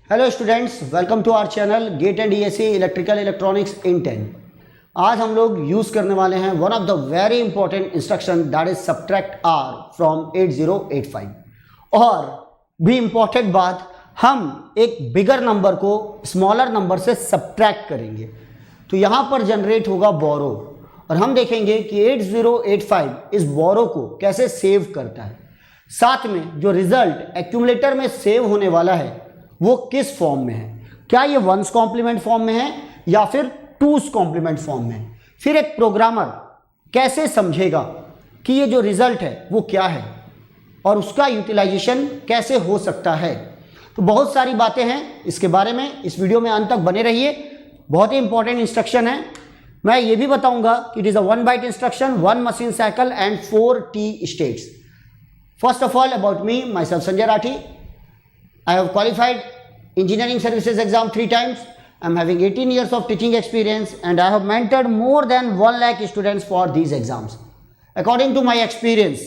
Hello students, welcome to our channel GATE and DSC electrical electronics in 10। आज हम लोग use करने वाले हैं one of the very important instruction that is subtract R from 8085। और भी इंपॉर्टेंट बात, हम एक बिगर नंबर को स्मॉलर नंबर से सब्ट्रैक्ट करेंगे तो यहाँ पर जनरेट होगा बोरो, और हम देखेंगे कि 8085 इस बोरो को कैसे सेव करता है। साथ में जो रिजल्ट एक्यूमुलेटर में सेव होने वाला है वो किस फॉर्म में है, क्या ये वंस कॉम्प्लीमेंट फॉर्म में है या फिर टूस कॉम्प्लीमेंट फॉर्म में है। फिर एक प्रोग्रामर कैसे समझेगा कि ये जो रिजल्ट है वो क्या है और उसका यूटिलाइजेशन कैसे हो सकता है। तो बहुत सारी बातें हैं इसके बारे में, इस वीडियो में अंत तक बने रहिए। बहुत ही इंपॉर्टेंट इंस्ट्रक्शन है। मैं ये भी बताऊंगा कि it is a 1 byte instruction, 1 machine cycle and 4 T states. First of all, about me, myself Sanjay Rathi. I have qualified engineering services exam 3 times. I am having 18 years of teaching experience and I have mentored more than 1 lakh students for these exams. According to my experience,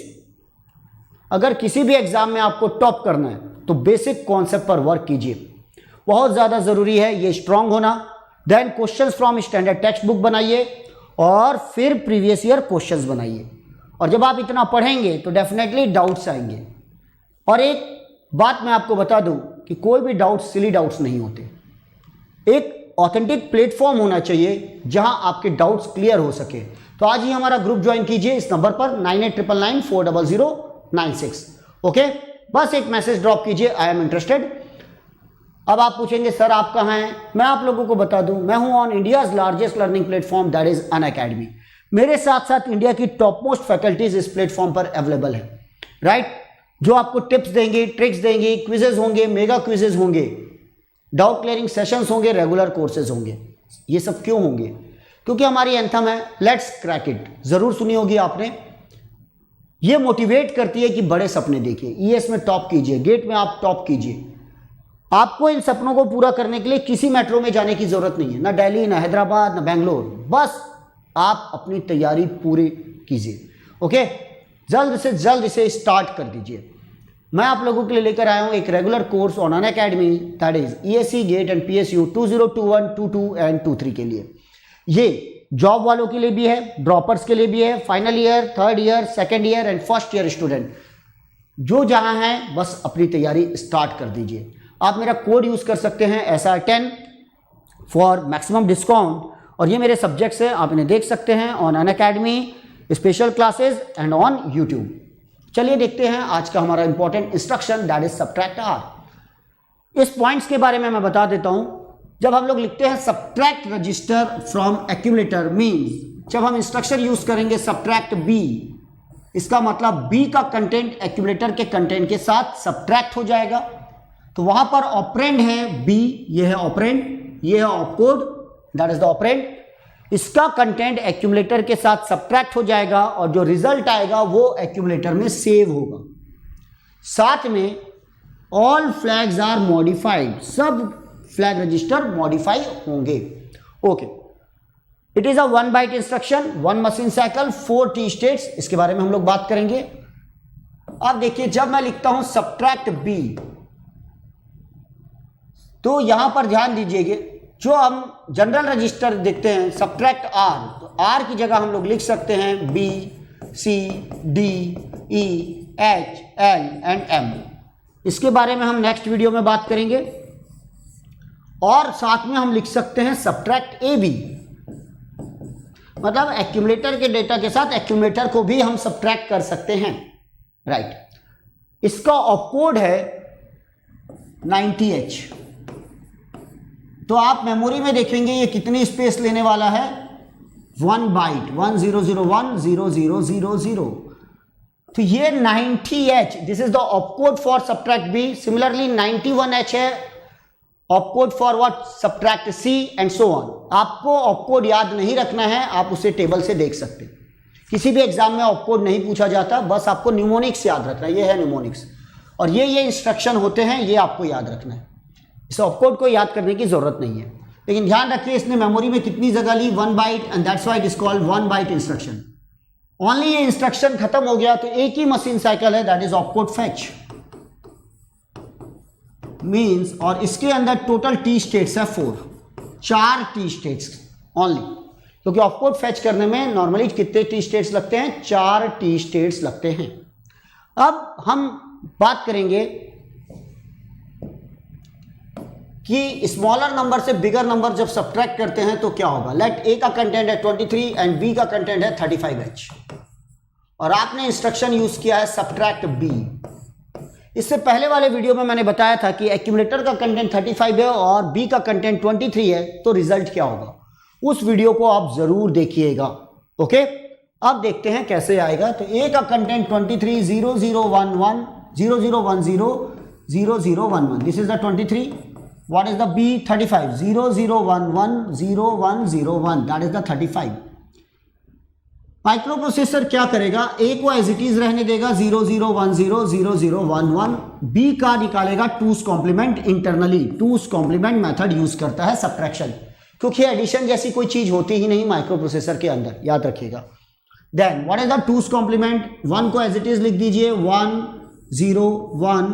अगर किसी भी exam में आपको top करना है तो basic concept पर work कीजिए, बहुत ज़्यादा ज़रूरी है ये स्ट्रांग होना। Then questions from standard text book बनाइए और फिर प्रीवियस ईयर क्वेश्चंस बनाइए। और जब आप इतना पढ़ेंगे तो डेफिनेटली डाउट्स आएंगे। और एक बात मैं आपको बता दूं कि कोई भी डाउट्स सिली डाउट्स नहीं होते। एक ऑथेंटिक प्लेटफॉर्म होना चाहिए जहां आपके डाउट्स क्लियर हो सके। तो आज ही हमारा ग्रुप ज्वाइन कीजिए इस नंबर पर 9899940096। ओके, बस एक मैसेज ड्रॉप कीजिए, आई एम इंटरेस्टेड। अब आप पूछेंगे सर आप कहाँ हैं, मैं आप लोगों को बता दूं मैं हूं on India's largest learning platform that is Unacademy. मेरे साथ साथ इंडिया की टॉप मोस्ट फैकल्टीज इस प्लेटफॉर्म पर अवेलेबल है, राइट, जो आपको टिप्स देंगे, ट्रिक्स देंगे, क्विजेज होंगे, मेगा क्विजेज होंगे, डाउट क्लियरिंग सेशंस होंगे, रेगुलर कोर्सेज होंगे। ये सब क्यों होंगे? क्योंकि हमारी एंथम है लेट्स क्रैक इट। जरूर सुनी होगी आपने। ये मोटिवेट करती है कि बड़े सपने देखिए, ईएस में टॉप कीजिए, गेट में आप टॉप कीजिए। आपको इन सपनों को पूरा करने के लिए किसी मेट्रो में जाने की जरूरत नहीं है, ना दिल्ली, ना हैदराबाद, ना बेंगलोर। बस आप अपनी तैयारी पूरी कीजिए। ओके, जल्द से जल्द इसे स्टार्ट कर दीजिए। मैं आप लोगों के लिए लेकर आया हूं एक regular course on Unacademy that is ESC GATE and PSU 2021, 22 and 23 के लिए। ये जॉब वालों के लिए भी है, ड्रॉपर्स के लिए भी है, final year, third year, second year and first year student जो जहां हैं बस अपनी तैयारी स्टार्ट कर दीजिए। आप मेरा कोड यूज कर सकते हैं SR10 फॉर मैक्सिमम डिस्काउंट। और ये मेरे सब्जेक्ट्स हैं, आप इन्हें देख सकते हैं on Unacademy, special classes and on YouTube. चलिए देखते हैं आज का हमारा important instruction that is subtract R. इस पॉइंट्स के बारे में मैं बता देता हूं। जब हम लोग लिखते हैं subtract register from accumulator means जब हम इंस्ट्रक्शन यूज करेंगे सब्ट्रैक्ट बी, इसका मतलब बी का कंटेंट एक्यूमुलेटर के कंटेंट के साथ सब्ट्रैक्ट हो जाएगा। तो वहां पर ऑपरेंड है बी, ये है ऑपरेंड, ये है opcode that is the operand. इसका कंटेंट एक्यूमुलेटर के साथ सब्ट्रैक्ट हो जाएगा और जो रिजल्ट आएगा वो एक्यूमुलेटर में सेव होगा। साथ में ऑल फ्लैग्स आर मॉडिफाइड, सब फ्लैग रजिस्टर मॉडिफाई होंगे। Okay, it is a 1 byte instruction, 1 machine cycle, 4 T states। इसके बारे में हम लोग बात करेंगे। अब देखिए, जब मैं लिखता हूं सब्ट्रैक्ट बी तो यहां पर ध्यान दीजिएगा, जो हम जनरल रजिस्टर देखते हैं सब्ट्रैक्ट आर, तो आर की जगह हम लोग लिख सकते हैं B, C, D, E, H, L and M. इसके बारे में हम नेक्स्ट वीडियो में बात करेंगे। और साथ में हम लिख सकते हैं सब्ट्रैक्ट ए बी, मतलब एक्यूमुलेटर के डेटा के साथ एक्यूमुलेटर को भी हम सब्ट्रैक्ट कर सकते हैं, राइट। इसका ऑपकोड है 90H। तो आप मेमोरी में देखेंगे ये कितनी स्पेस लेने वाला है, 1 बाइट, 10010000। तो ये 90H, this is the opcode for subtract B. Similarly 91H है opcode for what, subtract C and so on. आपको ऑपकोड याद नहीं रखना है, आप उसे टेबल से देख सकते हैं। किसी भी एग्जाम में ऑपकोड नहीं पूछा जाता, बस आपको न्यूमोनिक्स याद रखना है। ये है न्यूमोनिक्स और ये इंस्ट्रक्शन होते हैं, ये आपको याद रखना है। इस ऑपकोड को याद करने की जरूरत नहीं है, लेकिन ध्यान रखिए इसने मेमोरी में कितनी जगह ली, 1 byte, and that's why it is called 1 byte instruction. Only ये इंस्ट्रक्शन खत्म हो गया तो एक ही मशीन साइकिल है that is opcode fetch. Means, और इसके अंदर टोटल टी स्टेट्स है 4, 4 टी स्टेट्स ओनली, क्योंकि ऑफकोड फैच करने में नॉर्मली कितने टी स्टेट्स लगते हैं, 4 टी स्टेट्स लगते हैं। अब हम बात करेंगे कि स्मॉलर नंबर से बिगर नंबर जब सब्ट्रैक्ट करते हैं तो क्या होगा। लेट ए का कंटेंट है 23 एंड बी का कंटेंट है 35H, और आपने इंस्ट्रक्शन यूज किया है सब्ट्रैक्ट बी। इससे पहले वाले वीडियो में मैंने बताया था कि एक्यूमुलेटर का कंटेंट 35 है और बी का कंटेंट 23 है, तो रिजल्ट क्या होगा, उस वीडियो को आप जरूर देखिएगा। ओके, अब देखते हैं कैसे आएगा। तो ए का content 23 0011 0010 0011, this is the 23। What is the B 35 0011 0101, that is the 35। Microprocessor क्या करेगा, ए को एज इट इज रहने देगा 0010 0011, बी का निकालेगा 2's complement internally, 2's complement method use करता है सब्ट्रैक्शन, क्योंकि एडिशन जैसी कोई चीज होती ही नहीं माइक्रो प्रोसेसर के अंदर, याद रखिएगा। Then what is the 2's complement, 1 को एज इट इज लिख दीजिए 1 0 1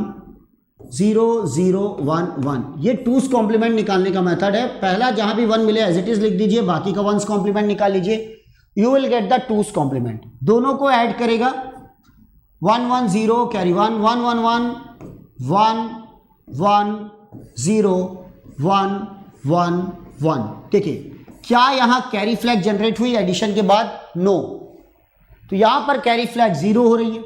0 0 1 1, ये 2's कॉम्प्लीमेंट निकालने का मेथड है। पहला जहां भी 1 मिले एज इट इज लिख दीजिए, बाकी का 1's कॉम्प्लीमेंट निकाल लीजिए, you will get the 2's complement. दोनों को ऐड करेगा 1 1 0 कैरी 1 1 1 1 1 1 0 1 1 1। देखिए क्या यहां कैरी फ्लैग जनरेट हुई एडिशन के बाद, नो, तो यहां पर कैरी फ्लैग 0 हो रही है,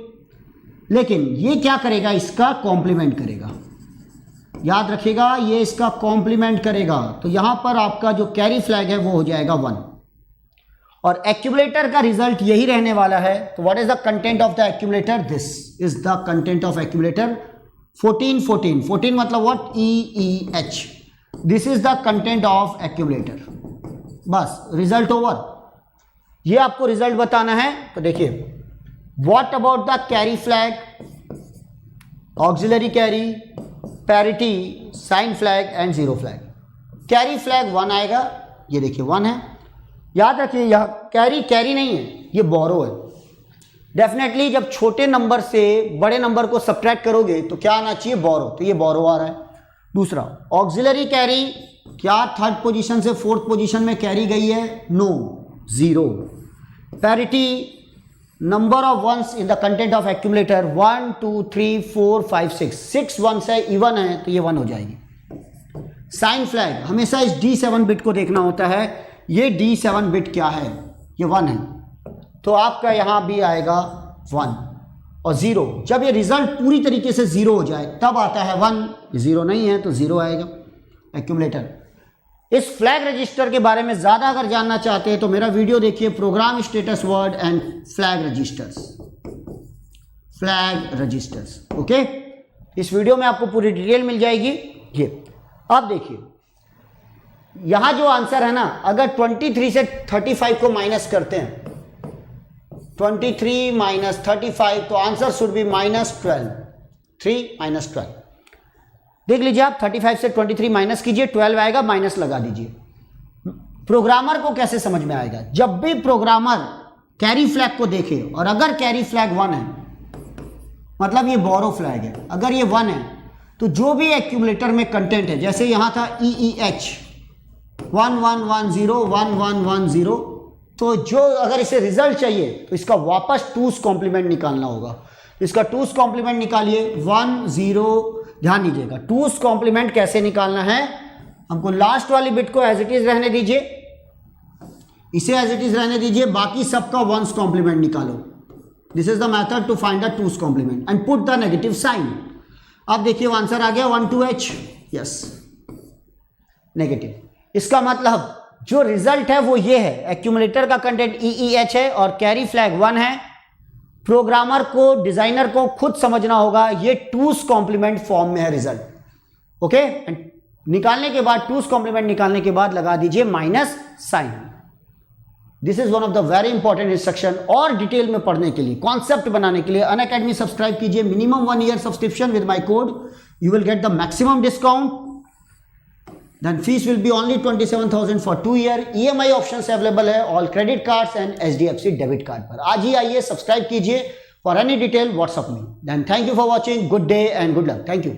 लेकिन ये क्या करेगा, इसका कॉम्प्लीमेंट करेगा, याद रखिएगा ये इसका कॉम्प्लीमेंट करेगा, तो यहां पर आपका जो कैरी फ्लैग है वो हो जाएगा 1, और एक्यूमुलेटर का रिजल्ट यही रहने वाला है। तो what is the content of the accumulator, this is the content of accumulator 14 14 14 मतलब what, EEH, this is the content of accumulator. बस रिजल्ट ओवर, ये आपको रिजल्ट बताना है। तो देखिए what about the carry flag, auxiliary carry, parity, sign flag and zero flag. Carry flag 1 आएगा, ये देखिए 1 है, याद रखिए यह कैरी नहीं है, ये बोरो है। डेफिनेटली जब छोटे नंबर से बड़े नंबर को सब्ट्रैक्ट करोगे तो क्या आना चाहिए, बोरो, तो ये बोरो आ रहा है। दूसरा ऑक्सिलरी कैरी, क्या थर्ड पोजीशन से फोर्थ पोजीशन में कैरी गई है, no, 0। Parity, number of ones in the content of accumulator 1 2 3 4 5 6 ones है, इवन है, तो ये 1 हो जाएगी। साइन फ्लैग, हमेशा इस D7 बिट को देखना होता है, ये D7 बिट क्या है, ये 1 है, तो आपका यहां भी आएगा 1 और 0। जब ये रिजल्ट पूरी तरीके से 0 हो जाए तब आता है 1, 0 नहीं है तो 0 आएगा एक्यूमुलेटर। इस फ्लैग रजिस्टर के बारे में ज़्यादा अगर जानना चाहते हैं तो मेरा वीडियो देखिए, program status word and flag registers, okay. इस वीडियो में आपको पूरी डिटेल मिल जाएगी। ये अब देखिए यहां जो आंसर है ना, अगर 23 से 35 को माइनस करते हैं, 23 माइनस 35, तो आंसर शुड बी -12, 3 - 12। देख लीजिए आप, 35 से 23 माइनस कीजिए, 12 आएगा, माइनस लगा दीजिए। प्रोग्रामर को कैसे समझ में आएगा, जब भी प्रोग्रामर कैरी फ्लैग को देखे और अगर कैरी फ्लैग 1 है मतलब ये बोरो फ्लैग है, अगर ये 1 है तो जो भी एक्यूमुलेटर में कंटेंट है, जैसे यहां था EEH 1110 1110, तो जो अगर इसे रिजल्ट चाहिए तो इसका वापस 2's कॉम्प्लीमेंट निकालना होगा। इसका 2's कॉम्प्लीमेंट निकालिए 1 0, ध्यान दीजिएगा 2's कॉम्प्लीमेंट कैसे निकालना है, हमको लास्ट वाली बिट को एज इट इज रहने दीजिए, इसे एज इट इज रहने दीजिए, बाकी सबका 1's कॉम्प्लीमेंट निकालो। This is the method to find the 2's complement and put the negative sign. अब देखिए आंसर आ गया 12H, यस, नेगेटिव। इसका मतलब जो रिजल्ट है वो ये है, एक्यूमुलेटर का कंटेंट EEH है और कैरी फ्लैग 1 है। प्रोग्रामर को, डिजाइनर को खुद समझना होगा ये 2's कॉम्प्लीमेंट फॉर्म में है रिजल्ट, ओके। एंड निकालने के बाद 2's कॉम्प्लीमेंट निकालने के बाद लगा दीजिए minus sign. This is one of the very important instruction. और डिटेल में पढ़ने के लिए, कॉन्सेप्ट बनाने के लिए अनअकैडमी सब्सक्राइब कीजिए, minimum 1 year subscription with my code, you will get the maximum discount. Then fees will be only 27,000 for 2 year। EMI options available है all credit cards and HDFC debit card पर। आज ही आइए, subscribe कीजिए। For any detail WhatsApp me. Then thank you for watching, good day and good luck, thank you.